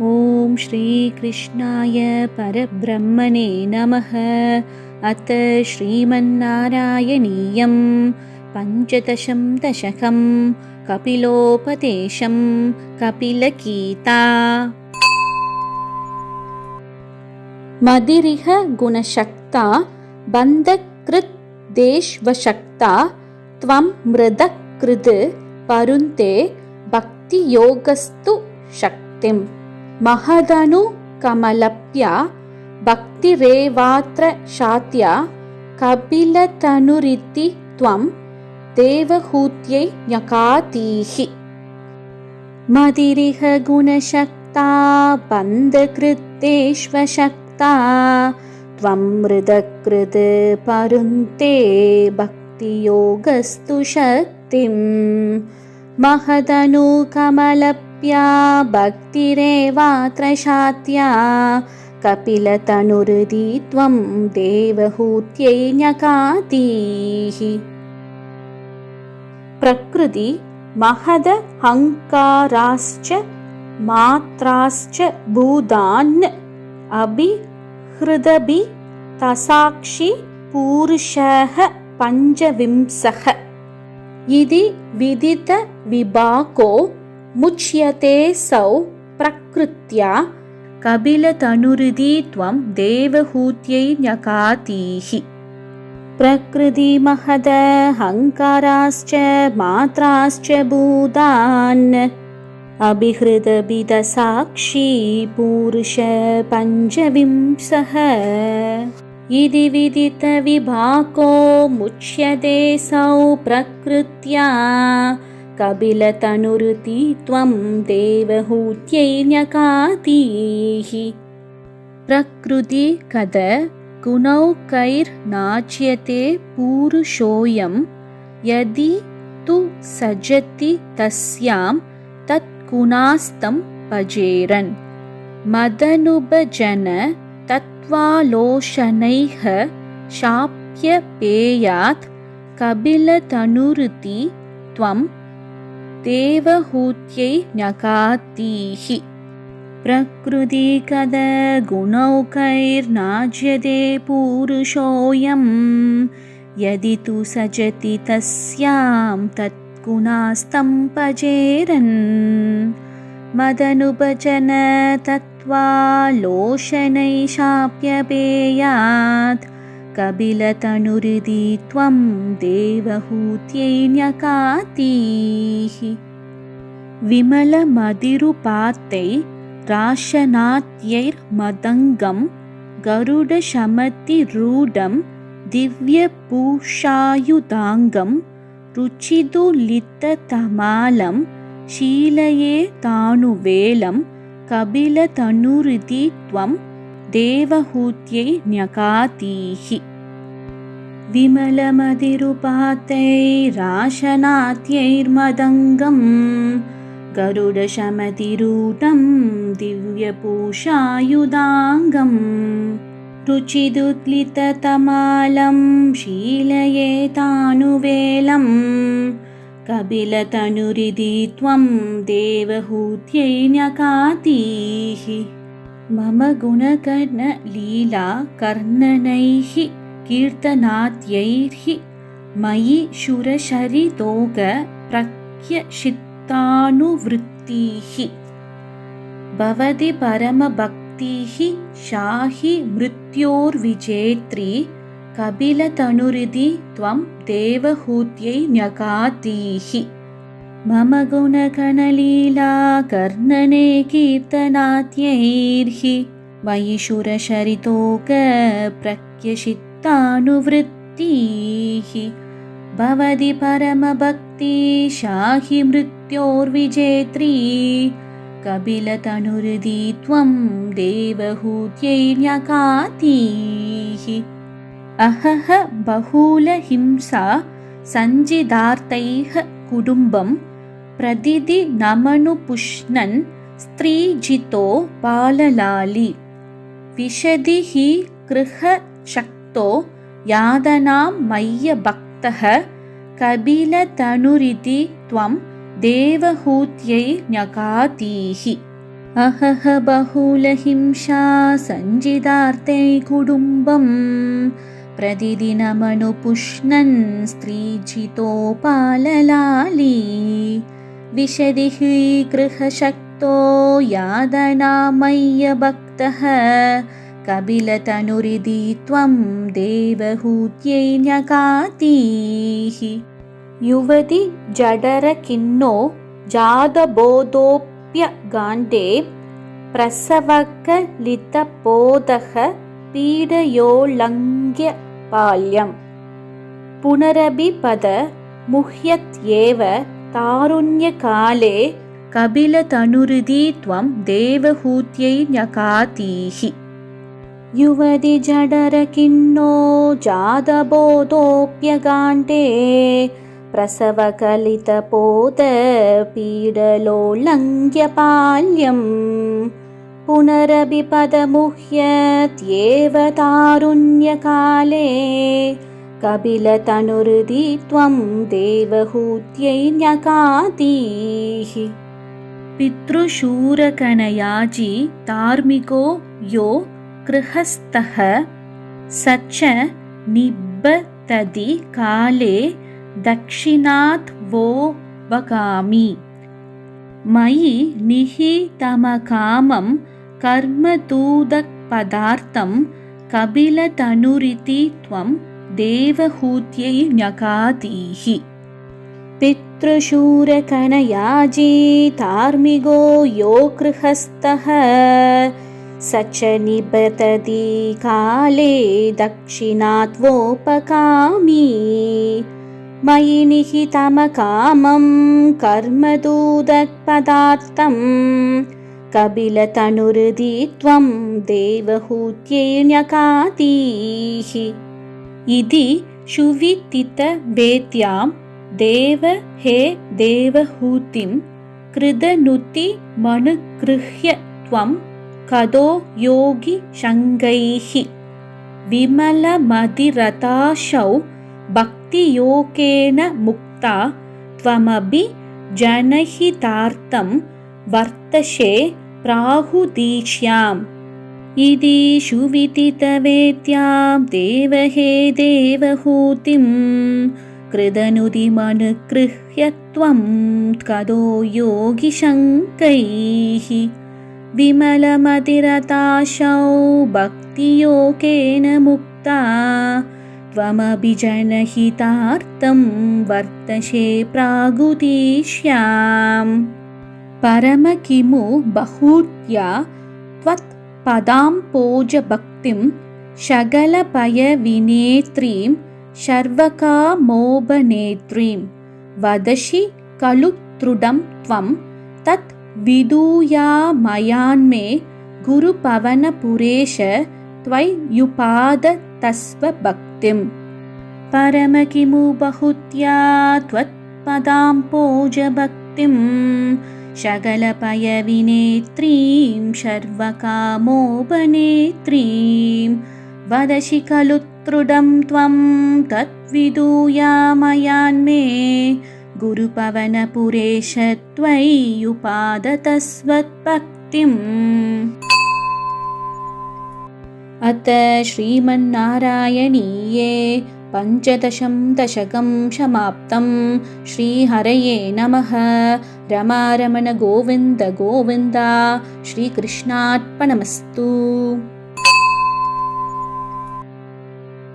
ॐ श्रीकृष्णाय परब्रह्मणे नमः। अथ श्रीमन्नारायणीयं पञ्चदशं दशकं कपिलोपदेशं कपिलगीता। मदिरिह गुणशक्ता बन्धकृत् देशवशक्ता त्वं मृदकृत् परुन्ते भक्तियोगस्तु शक्तिम्। महदनु कमलप्या भक्तिरेवात्र शात्या कपिलतनुरिति त्वं देवहूत्यै न्यकातीहि। मदिरिह गुणशक्ता बन्धकृद्देशवशक्ता त्वं मृदकृत् परुन्ते भक्तियोगस्तु शक्तिम्। महदनु कमलप्या भक्तिरेवात्र शात्या कपिलतनुरिति त्वं देवहूत्यै न्यकातीहि। प्रकृति महदहङ्काराश्च मात्राश्च भूतान् अभिहृदभि तसाक्षि पुरुषः पञ्चविंशः। इति विदित विभाको मुच्यते सौ प्रकृत्या कपिलतनुरिति त्वं देवहूत्यै न्यकातीहि। प्रकृति महदहङ्काराश्च मात्राश्च भूतान् अभिहृदभि तसाक्षि पुरुष पञ्चविंशः। इति विदित विभाको मुच्यते सौ प्रकृत्या कपिलतनुरिति त्वं देवहूत्यै न्यकातीहि। प्रकृति कद गुणौकैर्नाच्यते पुरुषोऽयं यदि तु सजति तस्यां तद्गुणास्तं भजेरन्। मदनुभजन तत्त्वालोचनैः शाप्यपेयात् कपिलतनुरिति त्वं देवहूत्यै न्यकातीहि। प्रकृति कद गुणौकैर्नाच्यते पुरुषोऽयं यदि तु सजति तस्यां तद्गुणास्तं भजेरन्। मदनुभजन तत्त्वालोचनै शाप्यपेयात् कपिलतनुरिति त्वं देवहूत्यै न्यकातीहि। विमलमतिरुपात्तैराशनात्यैर्मदङ्गं गरुडशमतिरूढं दिव्यपूषायुधाङ्गं रुचिदुलिततमालं शीलये तानुवेलं कपिलतनुरिति त्वं देवहूत्यै न्यकातीहि। विमलमतिरुपात्तैराशनात्यैर्मदङ्गं गरुडशमतिरूढं दिव्यपूषायुधाङ्गं रुचिदुलिततमालं शीलये तानुवेलं कपिलतनुरिति त्वं देवहूत्यै न्यकातीहि। मम गुणगणलीला कर्णनैः कीर्तनाद्यैः मयि शूरशरितोग प्रत्यक्षित्तानुवृत्तिः। भवति परमभक्तिः शाहि मृत्योर्विजेत्री कपिलतनुरिति त्वं देवहूत्यै न्यकातीहि। मम गुणगणलीला कर्णने कीर्तनाद्यैः मयि शूरशरितोग प्रत्यक्षित्तानुवृत्तिः। भवति परमभक्ति शाहि मृत्योर्विजेत्री कपिलतनुरिति त्वं देवहूत्यै न्यकातीहि। अहह बहुलहिंसा सञ्जितार्थैः कुटुम्बं प्रतिदिनमनुपुष्णन् स्त्रीजितो बाललाली। विशदि हि गृहशक्तो यातनां मय्यभक्तः कपिलतनुरिति त्वं देवहूत्यै न्यकातीहि। अहह बहुलहिंसा सञ्जिदार्ते कुटुम्बं प्रतिदिनमनुपुष्णन् स्त्रीजितोपाललाली विशदि हि गृहशक्तो यादनामय्यभक्तः कपिलतनुरिति त्वं देवहूत्यै न्यगातीः युवति जडरकिन्नो जातबोधोऽप्यगाण्डे प्रसवकलितपोतः पीडयोल्लङ्घ्य बाल्यम् पुनरभिपद मुह्यत्येव तारुण्यकाले कपिलतनुरिति त्वं देवहूत्यै न्यगातीः युवति जडरकिन्नो जातबोधोऽप्यगाण्डे प्रसवकलितपोतपीडयोल्लङ्घ्य बाल्यम् पुनरभिपदमुह्यत्येव तारुण्यकाले कपिलतनुरिति त्वं देवहूत्यै न्यगातीः पितृशूरकणयाजी धार्मिको यो गृहस्थः स च निबद्धति काले दक्षिणात् वो वगामि मयि निहितमकामं कर्मदूदपदार्थं कपिलतनुरिति त्वं देवहूत्यै न्यगातीः पितृशूरकणयाजी धार्मिको यो गृहस्थः स च निबद्धति काले दक्षिणात् वोपगामि मयि निहितमकामं कर्मदूदपदार्थं कपिलतनुरिति त्वं देवहूत्यै न्यगातीः इति शुविदितवेद्यां देव हे देवहूतिं कृतनुतिमनुगृह्य त्वं कदो योगिशङ्गैः विमलमतिरताशौ भक्तियोगेन मुक्ता त्वमपि जनहितार्थं वर्तसे प्राहुदीक्ष्याम् इति शुविदितवेद्यां देव हे देवहूतिं कृतनुतिमनुगृह्य त्वं कदो योगिशङ्कैः विमलमतिरताशौ भक्तियोगेन मुक्ता त्वमपि जनहितार्थं वर्तसे प्रागुदीक्ष्याम् परमकिमु बहुत्या त्वत्पदाम्भोजभक्तिं शकलभयविनेत्रीं सर्वकामोपनेत्रीं वदसि खलु दृढं त्वं तत् विधूयामयान्मे गुरुपवनपुरेश त्वय्युपादतस्वभक्तिम् परमकिमु बहुत्या त्वत्पदाम्भोजभक्तिं शकलभयविनेत्रीं सर्वकामोपनेत्रीं वदसि खलु दृढं त्वं तद्विधूयामयान्मे गुरुपवनपुरेश त्वय्युपादतस्वभक्तिम् अथ श्रीमन्नारायणीये पञ्चदशं दशकं समाप्तं। श्रीहरये नमः। रमारमण गोविन्द गोविन्द। श्रीकृष्णार्पणमस्तु।